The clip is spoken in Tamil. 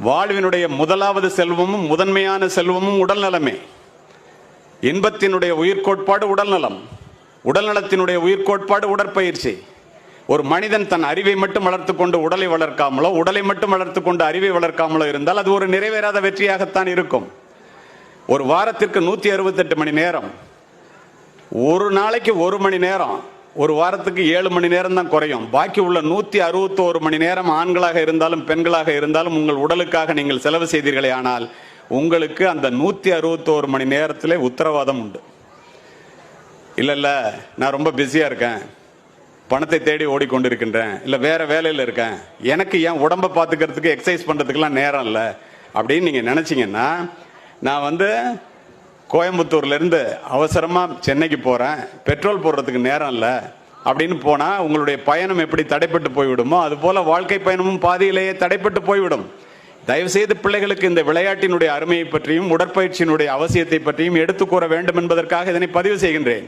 வாழ்வினுடைய முதலாவது செல்வமும் முதன்மையான செல்வமும் உடல் நலமே. இன்பத்தினுடைய உயிர்கோட்பாடு உடல்நலம், உடல்நலத்தினுடைய உயிர்கோட்பாடு உடற்பயிற்சி. ஒரு மனிதன் தன் அறிவை மட்டும் வளர்த்து கொண்டு உடலை வளர்க்காமலோ, உடலை மட்டும் வளர்த்து கொண்டு அறிவை வளர்க்காமலோ இருந்தால் அது ஒரு நிறைவேறாத வெற்றியாகத்தான் இருக்கும். ஒரு வாரத்திற்கு 168 மணி நேரம், ஒரு நாளைக்கு 1 மணி நேரம், ஒரு வாரத்துக்கு 7 மணி நேரம் தான் குறையும். பாக்கி உள்ள 161 மணி நேரம் ஆண்களாக இருந்தாலும் பெண்களாக இருந்தாலும் உங்கள் உடலுக்காக நீங்கள் செலவு செய்தீர்களே ஆனால் உங்களுக்கு அந்த 161 மணி நேரத்திலே உத்தரவாதம் உண்டு. இல்லை நான் ரொம்ப பிஸியாக இருக்கேன், பணத்தை தேடி ஓடிக்கொண்டிருக்கின்றேன், இல்லை வேற வேலையில் இருக்கேன், எனக்கு என் உடம்பை பார்த்துக்கிறதுக்கு எக்ஸசைஸ் பண்ணுறதுக்கெல்லாம் நேரம் இல்லை அப்படின்னு நீங்கள் நினச்சிங்கன்னா, நான் கோயம்புத்தூர்லேருந்து அவசரமாக சென்னைக்கு போகிறேன், பெட்ரோல் போடுறதுக்கு நேரம் இல்லை அப்படின்னு போனால் உங்களுடைய பயணம் எப்படி தடைப்பட்டு போய்விடுமோ அதுபோல் வாழ்க்கை பயணமும் பாதியிலேயே தடைப்பட்டு போய்விடும். தயவுசெய்து பிள்ளைகளுக்கு இந்த விளையாட்டினுடைய அருமையை பற்றியும் உடற்பயிற்சியினுடைய அவசியத்தை பற்றியும் எடுத்துக் கூற வேண்டும் என்பதற்காக இதனை பதிவு செய்கின்றேன்.